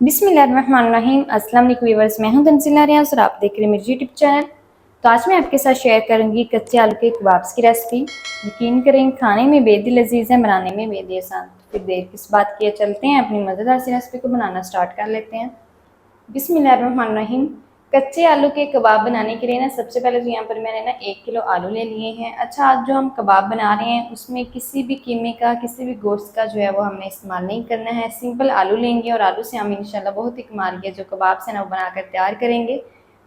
बिस्मिल्लाहिर्रहमानिर्रहीम। अस्सलाम वालेकुम व्यूअर्स, मैं हूं तंजीला रियाज और आप देख रहे हैं मेरे यूट्यूब चैनल। तो आज मैं आपके साथ शेयर करूंगी कच्चे आलू के कबाब्स की रेसिपी। यकीन करें खाने में बेहद ही लजीज है, बनाने में बेहद ही आसान। फिर देर किस बात की है, चलते हैं अपनी मज़ेदार सी रेसिपी को बनाना स्टार्ट कर लेते हैं। बिस्मिल्लाहिर्रहमानिर्रहीम। कच्चे आलू के कबाब बनाने के लिए ना सबसे पहले तो यहाँ पर मैंने ना 1 किलो आलू ले लिए हैं। अच्छा, आज जो हम कबाब बना रहे हैं उसमें किसी भी कीमे का, किसी भी गोश्त का जो है वो हमने इस्तेमाल नहीं करना है। सिंपल आलू लेंगे और आलू से हम इंशाल्लाह बहुत ही कमाल के जो कबाब से ना वो बनाकर तैयार करेंगे।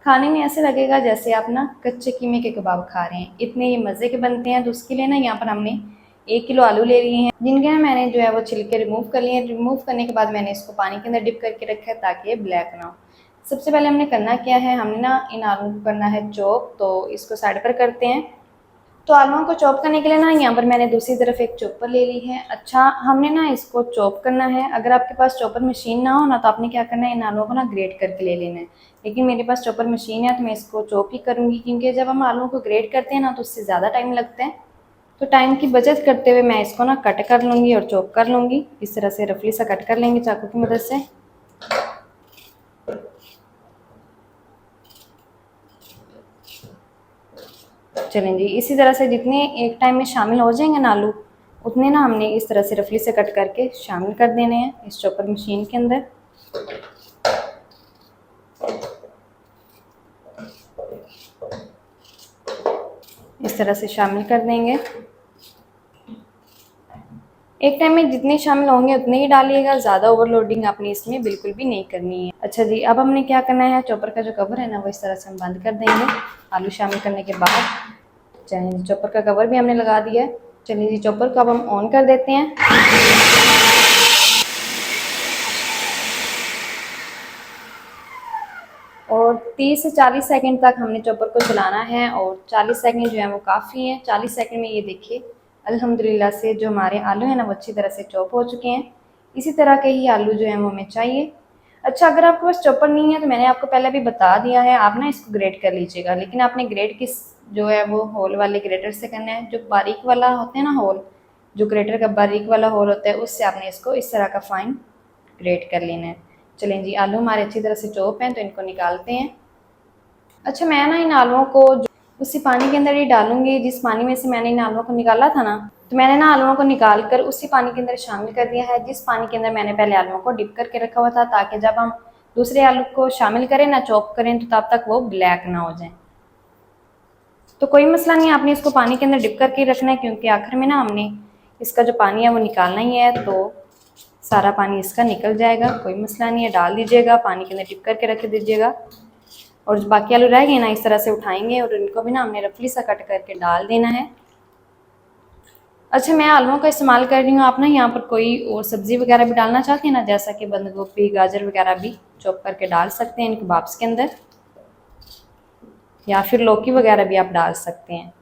खाने में ऐसे लगेगा जैसे आप ना कच्चे कीमे के कबाब खा रहे हैं, इतने ये मज़े के बनते हैं। तो उसके लिए ना यहाँ पर हमने 1 किलो आलू ले लिए हैं, जिनके मैंने जो है वो छिलके रिमूव कर लिए हैं। रिमूव करने के बाद मैंने इसको पानी के अंदर डिप करके रखा है ताकि ये ब्लैक ना हो। सबसे पहले हमने करना क्या है, हमने ना इन आलूओं को करना है चॉप। तो इसको साइड पर करते हैं। तो आलूओं को चॉप करने के लिए ना यहाँ पर मैंने दूसरी तरफ एक चॉपर ले ली है। अच्छा, हमने ना इसको चॉप करना है। अगर आपके पास चॉपर मशीन ना हो ना तो आपने क्या करना है, इन आलूओं को ना ग्रेट करके ले लेना है। लेकिन मेरे पास चॉपर मशीन है तो मैं इसको चॉप ही करूँगी, क्योंकि जब हम आलूओं को ग्रेट करते हैं ना तो उससे ज़्यादा टाइम लगता है। तो टाइम की बचत करते हुए मैं इसको ना कट कर लूँगी और चॉप कर लूँगी। इस तरह से रफली सा कट कर लेंगे चाकू की मदद से। चलें जी, इसी तरह से जितने एक टाइम में शामिल हो जाएंगे ना आलू, उतने ना हमने इस तरह से रफली से कट करके शामिल कर देने हैं इस चॉपर मशीन के अंदर। इस तरह से शामिल कर देंगे। एक टाइम में जितने शामिल होंगे उतने ही डालिएगा, ज़्यादा ओवरलोडिंग आपने इसमें बिल्कुल भी नहीं करनी है। अच्छा जी, अब हमने क्या करना है, चॉपर का जो कवर है ना वो इस तरह से हम बंद कर देंगे आलू शामिल करने के बाद। चलिए, चॉपर का कवर भी हमने लगा दिया है। चलिए जी, चॉपर को अब हम ऑन कर देते हैं। और 30 से 40 सेकंड तक हमने चॉपर को चलाना है, और 40 सेकंड जो है वो काफ़ी है। 40 सेकंड में ये देखिए अल्हम्दुलिल्लाह से जो हमारे आलू हैं ना वो अच्छी तरह से चॉप हो चुके हैं। इसी तरह के ही आलू जो हैं वो हमें चाहिए। अच्छा, अगर आपके पास चॉपर नहीं है तो मैंने आपको पहले भी बता दिया है, आप ना इसको ग्रेट कर लीजिएगा। लेकिन आपने ग्रेट किस जो है वो होल वाले ग्रेटर से करना है, जो बारीक वाला होते हैं ना होल, जो ग्रेटर का बारीक वाला होल होता है उससे आपने इसको इस तरह का फाइन ग्रेट कर लेना है। चलें जी, आलू हमारे अच्छी तरह से चॉप हैं तो इनको निकालते हैं। अच्छा, मैं ना इन आलुओं को उसी पानी के अंदर ही डालूंगी जिस पानी में से मैंने इन आलुओं को निकाला था ना। तो मैंने ना आलुओं को निकाल कर उसी पानी के अंदर शामिल कर दिया है जिस पानी के अंदर मैंने पहले आलुओं को डिप करके रखा हुआ था, ताकि जब हम दूसरे आलू को शामिल करें ना, चॉप करें, तो तब तक वो ब्लैक ना हो जाए। तो कोई मसला नहीं, आपने इसको पानी के अंदर डिप करके रखना है, क्योंकि आखिर में ना हमने इसका जो पानी है वो निकालना ही है। तो सारा पानी इसका निकल जाएगा, कोई मसला नहीं है। डाल दीजिएगा, पानी के अंदर डिप करके रख दीजिएगा। और जो बाकी आलू रह गए ना इस तरह से उठाएंगे और इनको भी ना हमने रफली सा कट करके डाल देना है। अच्छा, मैं आलूओं का इस्तेमाल कर रही हूँ, आप ना यहाँ पर कोई और सब्ज़ी वगैरह भी डालना चाहते हैं ना, जैसा कि बंद गोभी, गाजर वगैरह भी चॉप करके डाल सकते हैं इन कबाब्स के अंदर, या फिर लौकी वगैरह भी आप डाल सकते हैं।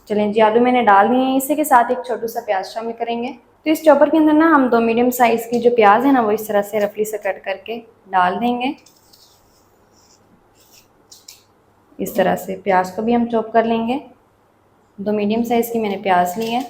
चलें जी, आलू मैंने डाल दिए हैं। इसी के साथ एक छोटा सा प्याज शामिल करेंगे। तो इस चॉपर के अंदर ना हम 2 मीडियम साइज़ की जो प्याज है ना वो इस तरह से रफली से कट करके डाल देंगे। इस तरह से प्याज को भी हम चॉप कर लेंगे। 2 मीडियम साइज़ की मैंने प्याज ली है।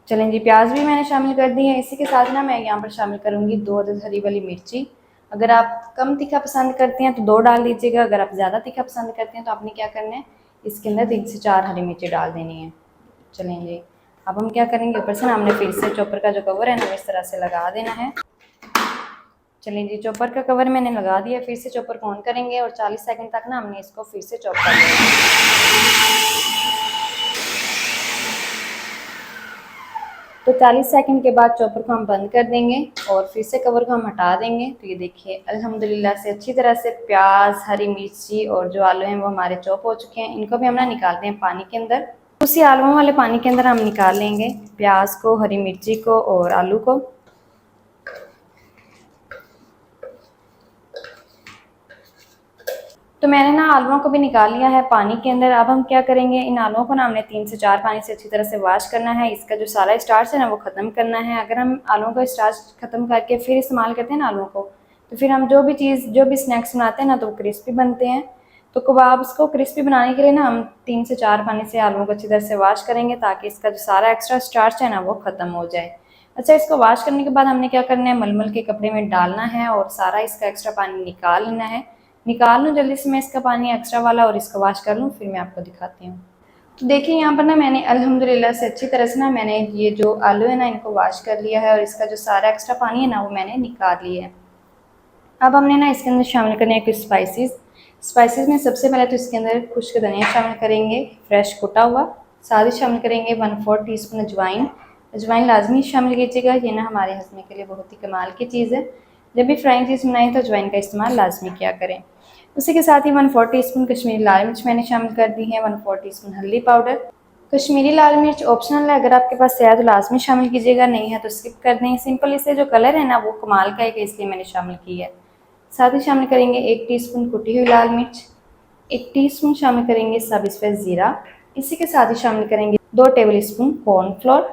चलें जी, प्याज भी मैंने शामिल कर दी है। इसी के साथ ना मैं यहाँ पर शामिल करूँगी 2 अदद हरी वाली मिर्ची। अगर आप कम तीखा पसंद करते हैं तो 2 डाल दीजिएगा। अगर आप ज़्यादा तीखा पसंद करते हैं तो आपने क्या करना है, इसके अंदर 3 से 4 हरी मिर्ची डाल देनी है। चलें जी, अब हम क्या करेंगे, ऊपर से ना हमने फिर से चॉपर का जो कवर है ना इस तरह से लगा देना है। चलें जी, चॉपर का कवर मैंने लगा दिया। फिर से चॉपर को ऑन करेंगे और 40 सेकंड तक ना हमने इसको फिर से चॉप कर लेना है। तो 40 सेकंड के बाद चॉपर को हम बंद कर देंगे और फिर से कवर को हम हटा देंगे। तो ये देखिए अल्हम्दुलिल्लाह से अच्छी तरह से प्याज, हरी मिर्ची और जो आलू हैं वो हमारे चॉप हो चुके हैं। इनको भी हम ना निकालते हैं पानी के अंदर। उसी आलूओं वाले पानी के अंदर हम निकाल लेंगे प्याज को, हरी मिर्ची को और आलू को। तो मैंने ना आलूओं को भी निकाल लिया है पानी के अंदर। अब हम क्या करेंगे, इन आलूओं को ना हमने 3 से 4 पानी से अच्छी तरह से वॉश करना है। इसका जो सारा स्टार्च है ना वो ख़त्म करना है। अगर हम आलूओं का स्टार्च ख़त्म करके फिर इस्तेमाल करते हैं ना आलूओं को, तो फिर हम जो भी स्नैक्स बनाते हैं ना तो वो क्रिस्पी बनते हैं। तो कबाब्स को क्रिस्पी बनाने के लिए ना हम 3 से 4 पानी से आलूओं को अच्छी तरह से वॉश करेंगे ताकि इसका जो सारा एक्स्ट्रा स्टार्च है ना वो ख़त्म हो जाए। अच्छा, इसको वॉश करने के बाद हमने क्या करना है, मलमल के कपड़े में डालना है और सारा इसका एक्स्ट्रा पानी निकाल लेना है। निकाल लूँ जल्दी से मैं इसका पानी एक्स्ट्रा वाला और इसको वॉश कर लूँ, फिर मैं आपको दिखाती हूँ। तो देखिए यहाँ पर ना मैंने अल्हम्दुलिल्लाह से अच्छी तरह से ना मैंने ये जो आलू है ना इनको वॉश कर लिया है और इसका जो सारा एक्स्ट्रा पानी है ना वो मैंने निकाल लिया है। अब हमने ना इसके अंदर शामिल करने हैं कुछ स्पाइसेस में सबसे पहले तो इसके अंदर खुश्क धनिया शामिल करेंगे, फ्रेश कुटा हुआ। साथ ही शामिल करेंगे 1/4 टीस्पून अजवाइन। अजवाइन लाजमी शामिल कीजिएगा, ये ना हमारे हजमे के लिए बहुत ही कमाल की चीज़ है। जब भी फ्राइंग चीज़ बनाएं तो अजवाइन का इस्तेमाल लाजमी किया करें। उसी के साथ ही 1/4 टीस्पून कश्मीरी लाल मिर्च मैंने शामिल कर दी है, 1/4 टीस्पून हल्दी पाउडर। कश्मीरी लाल मिर्च ऑप्शनल है, अगर आपके पास है तो लाजमी शामिल कीजिएगा, नहीं है तो स्किप कर दें। सिंपल इससे जो कलर है ना वो कमाल का है, इसलिए मैंने शामिल की है। साथ ही शामिल करेंगे 1 टीस्पून कुटी हुई लाल मिर्च, 1 टीस्पून शामिल करेंगे साबित सफ़ेद ज़ीरा। इसी के साथ ही शामिल करेंगे 2 टेबल स्पून कॉर्नफ्लोर।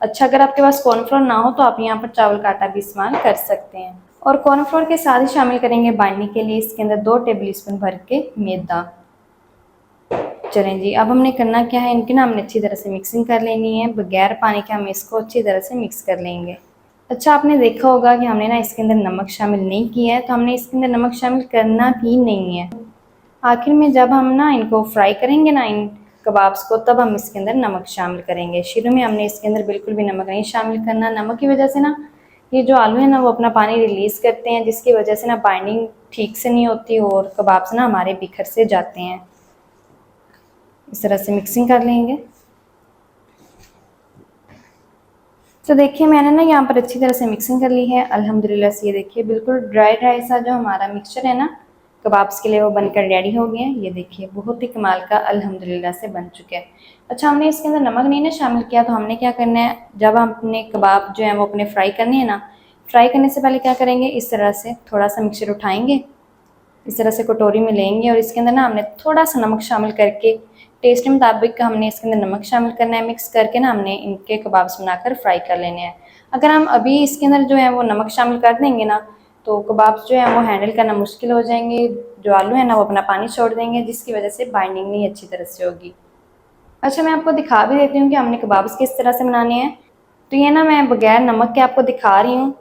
अच्छा, अगर आपके पास कॉर्नफ्लोर ना हो तो आप यहाँ पर चावल का आटा भी इस्तेमाल कर सकते हैं। और कॉर्नफ्लोर के साथ ही शामिल करेंगे बाइंडिंग के लिए इसके अंदर 2 टेबल स्पून भर के मैदा। चलें जी, अब हमने करना क्या है, इनकी ना हमने अच्छी तरह से मिक्सिंग कर लेनी है। बगैर पानी के हम इसको अच्छी तरह से मिक्स कर लेंगे। अच्छा, आपने देखा होगा कि हमने ना इसके अंदर नमक शामिल नहीं किया है, तो हमने इसके अंदर नमक शामिल करना भी नहीं है। आखिर में जब हम ना इनको फ्राई करेंगे ना इन कबाब्स को, तब हम इसके अंदर नमक शामिल करेंगे। शुरू में हमने इसके अंदर बिल्कुल भी नमक नहीं शामिल करना। नमक की वजह से ना ये जो आलू है ना वो अपना पानी रिलीज़ करते हैं, जिसकी वजह से ना बाइंडिंग ठीक से नहीं होती और कबाब्स ना हमारे बिखर से जाते हैं। इस तरह से मिक्सिंग कर लेंगे। तो देखिए मैंने ना यहाँ पर अच्छी तरह से मिक्सिंग कर ली है अल्हम्दुलिल्लाह से। ये देखिए बिल्कुल ड्राई सा जो हमारा मिक्सचर है ना कबाब्स के लिए वो बनकर रेडी हो गए हैं। ये देखिए बहुत ही कमाल का अल्हम्दुलिल्लाह से बन चुके हैं। अच्छा, हमने इसके अंदर नमक नहीं ना शामिल किया, तो हमने क्या करना है, जब हम अपने कबाब जो है वो अपने फ्राई करने हैं ना, फ्राई करने से पहले क्या करेंगे, इस तरह से थोड़ा सा मिक्सचर उठाएंगे, इस तरह से कटोरी में लेंगे और इसके अंदर ना हमने थोड़ा सा नमक शामिल करके टेस्ट के मुताबिक हमने इसके अंदर नमक शामिल करना है। मिक्स करके ना हमने इनके कबाब्स बनाकर फ्राई कर लेने हैं। अगर हम अभी इसके अंदर जो है वो नमक शामिल कर देंगे ना तो कबाब्स जो है वो हैंडल करना मुश्किल हो जाएंगे। जो आलू है ना वो अपना पानी छोड़ देंगे, जिसकी वजह से बाइंडिंग नहीं अच्छी तरह से होगी। अच्छा, मैं आपको दिखा भी देती हूँ कि हमने कबाब्स किस तरह से बनाने हैं। तो ये ना मैं बगैर नमक के आपको दिखा रही हूँ।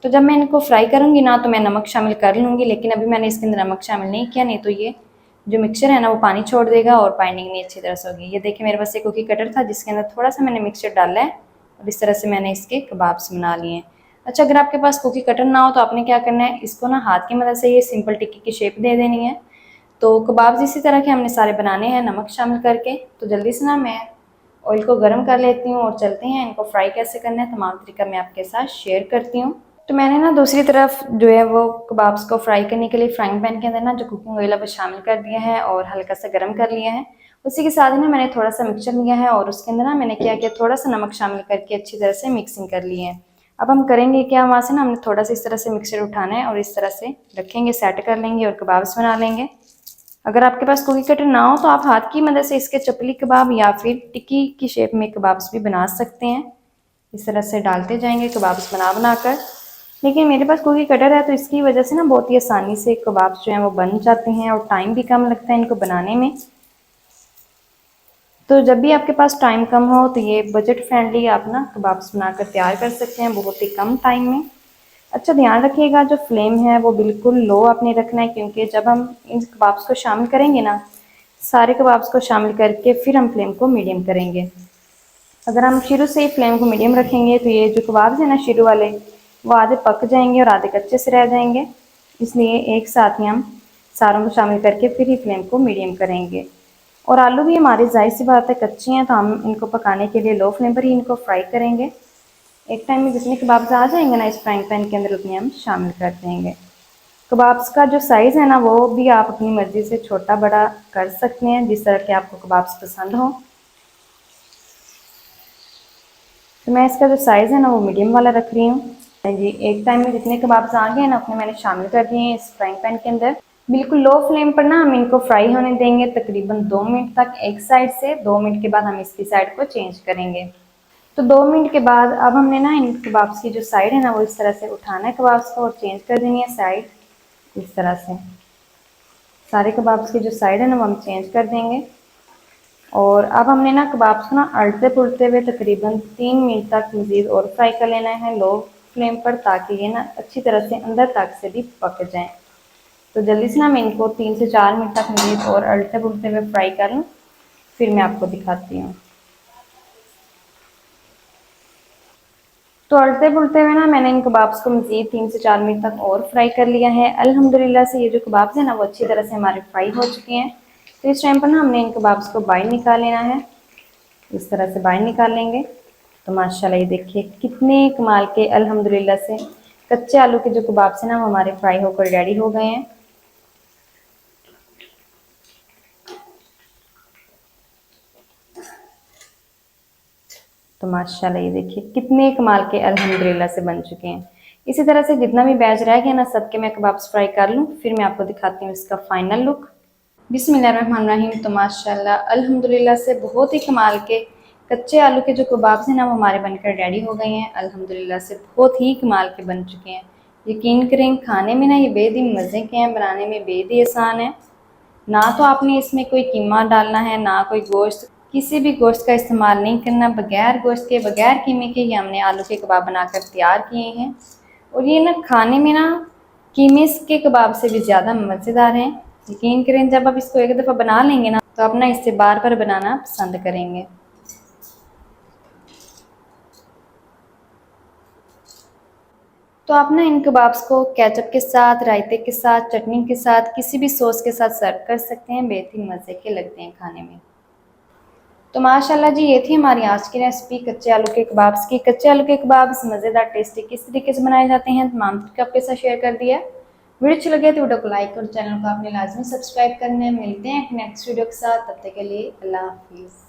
तो जब मैं इनको फ्राई करूँगी ना तो मैं नमक शामिल कर लूँगी, लेकिन अभी मैंने इसके अंदर नमक शामिल नहीं किया, नहीं तो ये जो मिक्सचर है ना वो पानी छोड़ देगा और बाइंडिंग नहीं अच्छी तरह से होगी। ये देखिए मेरे पास एक कुकी कटर था जिसके अंदर थोड़ा सा मैंने मिक्सचर डाला है और इस तरह से मैंने इसके कबाब्स बना लिए हैं। अच्छा, अगर आपके पास कुकी कटर ना हो तो आपने क्या करना है, इसको ना हाथ की मदद से ये सिंपल टिक्की की शेप दे देनी है। तो कबाब्स इसी तरह के हमने सारे बनाने हैं नमक शामिल करके। तो जल्दी से ना मैं ऑयल को गर्म कर लेती हूँ और चलते हैं इनको फ्राई कैसे करना है, तमाम तरीका मैं आपके साथ शेयर करती हूँ। तो मैंने ना दूसरी तरफ जो है वो कबाब्स को फ्राई करने के लिए फ्राइंग पैन के अंदर ना जो कुकिंग ऑयल है वो शामिल कर दिया है और हल्का सा गर्म कर लिया है। उसी के साथ ही ना मैंने थोड़ा सा मिक्सचर लिया है और उसके अंदर ना मैंने क्या किया, थोड़ा सा नमक शामिल करके अच्छी तरह से मिक्सिंग कर ली है। अब हम करेंगे क्या, वहाँ से ना हमने थोड़ा सा इस तरह से मिक्सचर उठाना है और इस तरह से रखेंगे, सेट कर लेंगे और कबाब्स बना लेंगे। अगर आपके पास कुकी कटर ना हो तो आप हाथ की मदद से इसके चपली कबाब या फिर टिक्की की शेप में कबाब्स भी बना सकते हैं। इस तरह से डालते जाएंगे कबाब्स बना कर। लेकिन मेरे पास कुकी कटर है तो इसकी वजह से ना बहुत ही आसानी से कबाब्स जो हैं वो बन जाते हैं और टाइम भी कम लगता है इनको बनाने में। तो जब भी आपके पास टाइम कम हो तो ये बजट फ्रेंडली आप ना कबाब्स बनाकर तैयार कर सकते हैं बहुत ही कम टाइम में। अच्छा, ध्यान रखिएगा जो फ्लेम है वो बिल्कुल लो आपने रखना है, क्योंकि जब हम इन कबाब्स को शामिल करेंगे ना, सारे कबाब्स को शामिल करके फिर हम फ्लेम को मीडियम करेंगे। अगर हम शुरू से ही फ्लेम को मीडियम रखेंगे तो ये जो कबाब्स हैं ना शुरू वाले, वो आधे पक जाएंगे और आधे कच्चे से रह जाएंगे। इसलिए एक साथ ही हम सारों को शामिल करके फिर ही फ्लेम को मीडियम करेंगे। और आलू भी हमारे जाहिर सी बात है कच्चे हैं, तो हम इनको पकाने के लिए लो फ्लेम पर ही इनको फ्राई करेंगे। एक टाइम में जितने कबाब्स आ जाएंगे ना इस फ्राइंग पैन के अंदर उतने हम शामिल कर देंगे। कबाब्स का जो साइज़ है ना वो भी आप अपनी मर्ज़ी से छोटा बड़ा कर सकते हैं, जिस तरह के आपको कबाब्स पसंद हो। तो मैं इसका जो साइज़ है ना वो मीडियम वाला रख रही हूँ जी। एक टाइम में जितने कबाब्स आ गए ना उतने मैंने शामिल कर दिए हैं इस फ्राइंग पैन के अंदर। बिल्कुल लो फ्लेम पर ना हम इनको फ्राई होने देंगे तकरीबन 2 मिनट तक एक साइड से। 2 मिनट के बाद हम इसकी साइड को चेंज करेंगे। तो 2 मिनट के बाद अब हमने ना इन कबाब्स की जो साइड है ना वो इस तरह से उठाना है कबाब्स को और चेंज कर देनी है साइड, इस तरह से। सारे कबाब्स की जो साइड है ना वो हम चेंज कर देंगे। और अब हमने ना कबाब्स को ना अड़ते पुड़ते हुए तकरीबन 3 मिनट तक मज़ीद और फ्राई कर लेना है लो फ्लेम पर, ताकि ये ना अच्छी तरह से अंदर तक से भी पक जाएं। तो जल्दी से ना मैं इनको 3 से 4 मिनट तक मज़ीद और अड़ते पुड़ते हुए फ्राई कर लूँ, फिर मैं आपको दिखाती हूँ। तो अड़ते पुड़ते हुए ना मैंने इन कबाब्स को मज़ीद 3 से 4 मिनट तक और फ्राई कर लिया है। अल्हम्दुलिल्लाह से ये जो कबाब्स हैं ना वो अच्छी तरह से हमारे फ्राई हो चुके हैं। तो इस टाइम पर ना हमने इन कबाब्स को बाहर निकाल लेना है, इस तरह से बाहर निकाल लेंगे। तो माशाल्लाह ये देखिए कितने कमाल के अल्हम्दुलिल्लाह से कच्चे आलू के जो कबाब्स हैं ना वो हमारे फ्राई होकर रेडी हो गए हैं। तो माशाल्लाह ये देखिए कितने कमाल के अल्हम्दुलिल्लाह से बन चुके हैं। इसी तरह से जितना भी बैच रह गया ना सबके मैं कबाब्स फ्राई कर लूँ, फिर मैं आपको दिखाती हूँ इसका फाइनल लुक। बिस्मिल्लाहिर्रहमानिर्रहीम। तो माशाल्लाह अल्हम्दुलिल्लाह से बहुत ही कमाल के कच्चे आलू के जो कबाब्स हैं ना वो हमारे बनकर रेडी हो गए हैं। अल्हम्दुलिल्लाह से बहुत ही कमाल के बन चुके हैं। यकीन करें खाने में ना ये बेहद ही मज़े के हैं, बनाने में बेहद ही आसान है। ना तो आपने इसमें कोई कीमा डालना है, ना कोई गोश्त, किसी भी गोश्त का इस्तेमाल नहीं करना। बगैर गोश्त के, बगैर कीमे के ये हमने आलू के कबाब बनाकर तैयार किए हैं। और ये ना खाने में ना कीमे के कबाब से भी ज़्यादा मज़ेदार हैं। यकीन करें जब आप इसको एक दफ़ा बना लेंगे ना तो आप ना इससे बार बार बनाना पसंद करेंगे। तो आप ना इन कबाब्स को केचप के साथ, रायते के साथ, चटनी के साथ, किसी भी सॉस के साथ सर्व कर सकते हैं। बेहद ही मज़े के लगते हैं खाने में। तो माशाल्लाह जी ये थी हमारी आज की रेसिपी कच्चे आलू के कबाब्स की। कच्चे आलू के कबाब्स मज़ेदार टेस्टी किस तरीके से बनाए जाते हैं तमाम तरीके आपके साथ शेयर कर दिया। वीडियो अच्छी लगे तो वीडियो को लाइक और चैनल को आपने लाजमी सब्सक्राइब करना है। मिलते हैं नेक्स्ट वीडियो के साथ, तब तक के लिए अल्लाह हाफिज़।